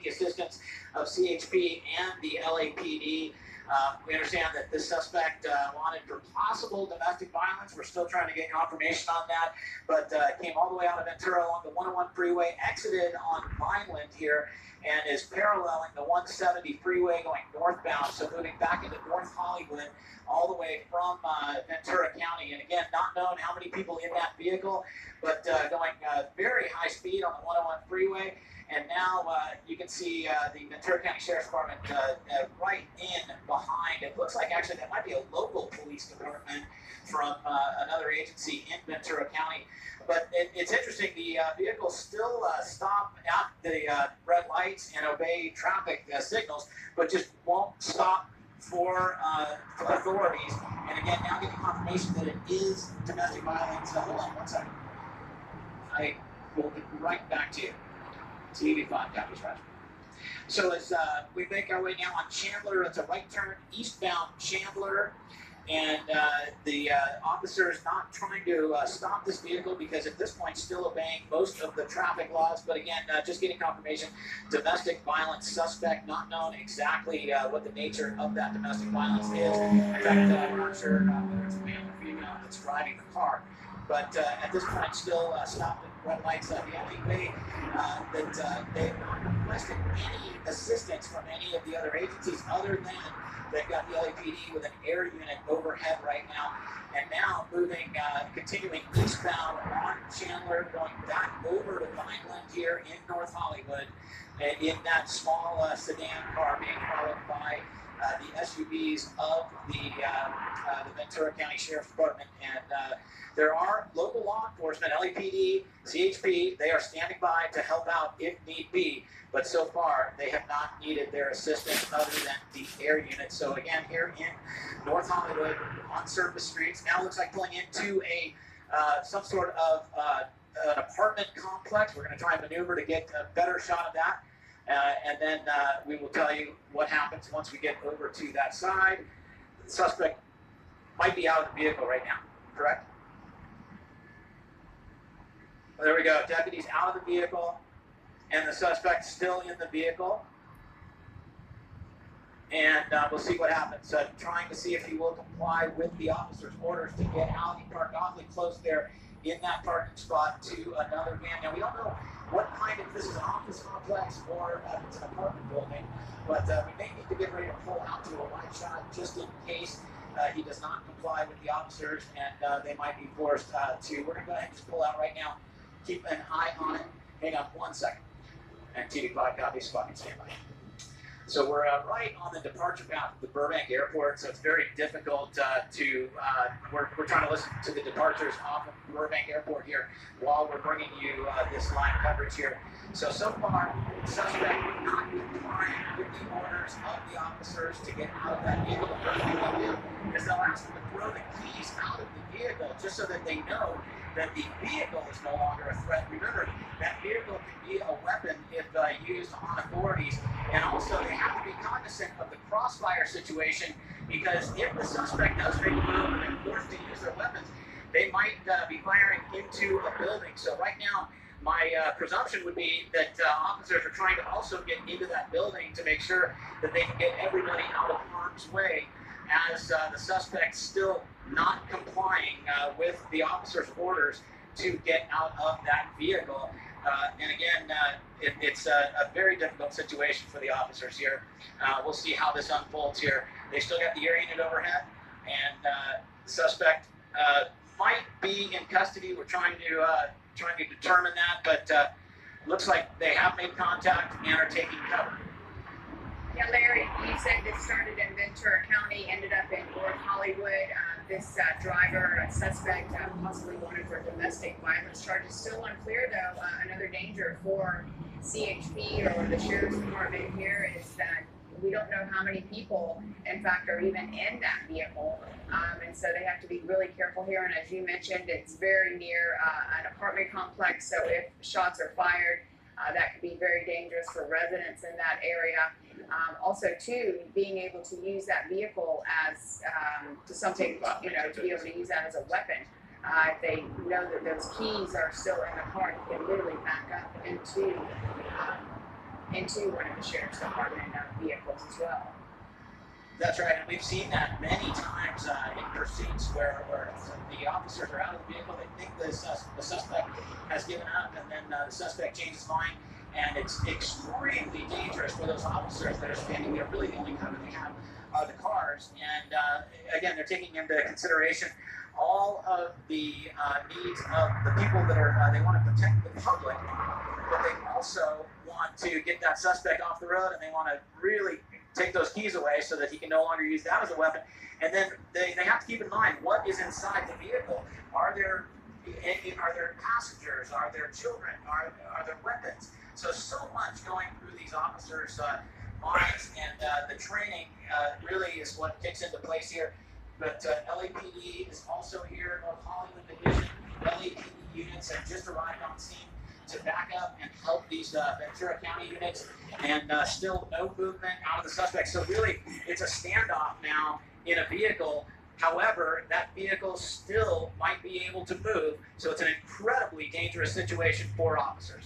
the assistance of CHP and the LAPD. We understand that this suspect wanted for possible domestic violence. We're still trying to get confirmation on that, but came all the way out of Ventura along the 101 freeway, exited on Vineland here, and is paralleling the 170 freeway going northbound, so moving back into North Hollywood all the way from Ventura County. And again, not known how many people in that vehicle, but going very high speed on the 101 freeway. And now you can see the Ventura County Sheriff's Department right in behind. It looks like actually that might be a local police department from another agency in Ventura County. But it's interesting, the vehicles still stop at the red lights and obey traffic signals, but just won't stop for authorities. And again, now getting confirmation that it is domestic violence. Hold on one second. I will get right back to you. TV5 copies, Roger. So as we make our way now on Chandler, it's a right turn eastbound Chandler, and the officer is not trying to stop this vehicle because at this point still obeying most of the traffic laws. But again, just getting confirmation, domestic violence suspect, not known exactly what the nature of that domestic violence is. In fact, we're not sure whether it's a male or female that's driving the car. But at this point, still stopped at red lights. The only way that they have not requested any assistance from any of the other agencies other than they've got the LAPD with an air unit overhead right now. And now moving, continuing eastbound on Chandler, going back over to Vineland here in North Hollywood, in that small sedan car being followed by the SUVs of the Ventura County Sheriff's Department. And there are local law enforcement, LAPD, CHP, they are standing by to help out if need be. But so far, they have not needed their assistance other than the air unit. So again, here in North Hollywood, on surface streets, now looks like pulling into a some sort of an apartment complex. We're going to try and maneuver to get a better shot of that. And then we will tell you what happens once we get over to that side. The suspect might be out of the vehicle right now, correct? Well, there we go. Deputies out of the vehicle, and the suspect still in the vehicle. And we'll see what happens. Trying to see if he will comply with the officer's orders to get out. He parked awfully close there in that parking spot to another van. Now, we don't know what kind of, this is an office complex or it's an apartment building, but we may need to get ready to pull out to a wide shot just in case he does not comply with the officers, and they might be forced to. We're going to go ahead and just pull out right now. Keep an eye on it. Hang on 1 second. And TV5 copies, fucking stand by. So we're right on the departure path of the Burbank Airport, so it's very difficult we're trying to listen to the departures off of Burbank Airport here while we're bringing you this live coverage here. So far, the suspect not complying with the orders of the officers to get out of that vehicle. The first thing they'll do is they'll ask them to throw the keys out of the vehicle just so that they know that the vehicle is no longer a threat. Remember, that vehicle can be a weapon if used on authorities. And also, they have to be cognizant of the crossfire situation, because if the suspect does make a move and they're forced to use their weapons, they might be firing into a building. So right now, my presumption would be that officers are trying to also get into that building to make sure that they can get everybody out of harm's way, as the suspect still not complying with the officer's orders to get out of that vehicle. And again, it's a very difficult situation for the officers here. We'll see how this unfolds here. They still got the air unit overhead, and the suspect might be in custody. We're trying to determine that, but looks like they have made contact and are taking cover. Yeah, Larry, you said this started in Ventura County, ended up in North Hollywood. This driver, suspect, possibly wanted for domestic violence charges. Still unclear, though. Another danger for CHP or the Sheriff's Department here is that we don't know how many people, in fact, are even in that vehicle. And so they have to be really careful here. And as you mentioned, it's very near an apartment complex. So if shots are fired, that could be very dangerous for residents in that area. Also, too, being able to use that vehicle as to something, to be able to use that as a weapon. If they know that those keys are still in the car, you can literally back up into into one of the sheriff's department vehicles as well. That's right, and we've seen that many times in pursuits where the officers are out of the vehicle, they think the suspect has given up, and then the suspect changes his mind, and it's extremely dangerous for those officers that are standing there. Really, the only cover they have are the cars, and again, they're taking into consideration all of the needs of the people that are, they want to protect the public, but they also want to get that suspect off the road, and they want to really take those keys away so that he can no longer use that as a weapon. And then they have to keep in mind what is inside the vehicle. Are there passengers? Are there children? Are there weapons? So much going through these officers' minds, and the training really is what kicks into place here. But LAPD is also here, North Hollywood Division. LAPD units have just arrived on scene to back up and help these Ventura County units, and still no movement out of the suspect. So really, it's a standoff now in a vehicle. However, that vehicle still might be able to move, so it's an incredibly dangerous situation for officers.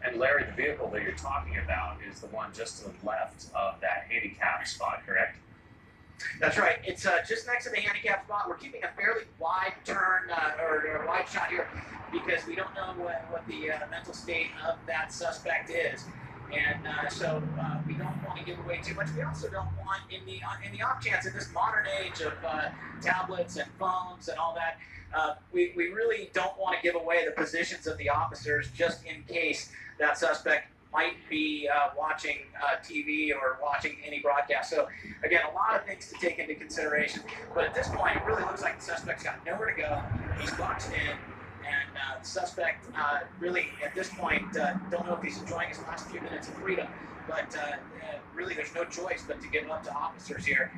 And Larry, the vehicle that you're talking about is the one just to the left of that handicap spot, correct? That's right. It's just next to the handicap spot. We're keeping a fairly wide turn or a wide shot here because we don't know what the mental state of that suspect is, and so we don't want to give away too much. We also don't want, in the off chance in this modern age of tablets and phones and all that, we really don't want to give away the positions of the officers just in case that suspect might be watching TV or watching any broadcast. So again, a lot of things to take into consideration. But at this point, it really looks like the suspect's got nowhere to go. He's boxed in, and the suspect really, at this point, don't know if he's enjoying his last few minutes of freedom. But really, there's no choice but to give up to officers here,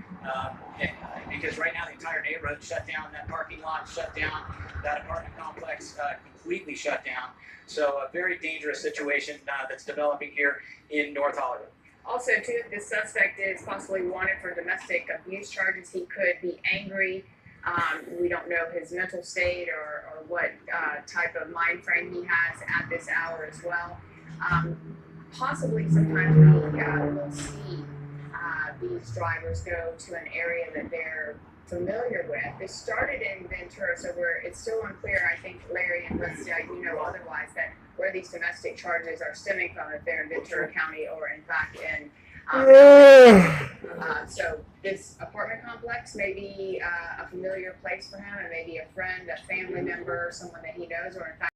because right now the entire neighborhood shut down, that parking lot shut down, that apartment complex completely shut down. So a very dangerous situation that's developing here in North Hollywood. Also, too, the suspect is possibly wanted for domestic abuse charges. He could be angry. We don't know his mental state or what type of mind frame he has at this hour as well. Possibly sometimes we'll see these drivers go to an area that they're familiar with. This started in Ventura, so it's still unclear, I think, Larry, and you know otherwise, that where these domestic charges are stemming from, if they're in Ventura County or in fact in so this apartment complex may be a familiar place for him, and maybe a friend, a family member, someone that he knows, or in fact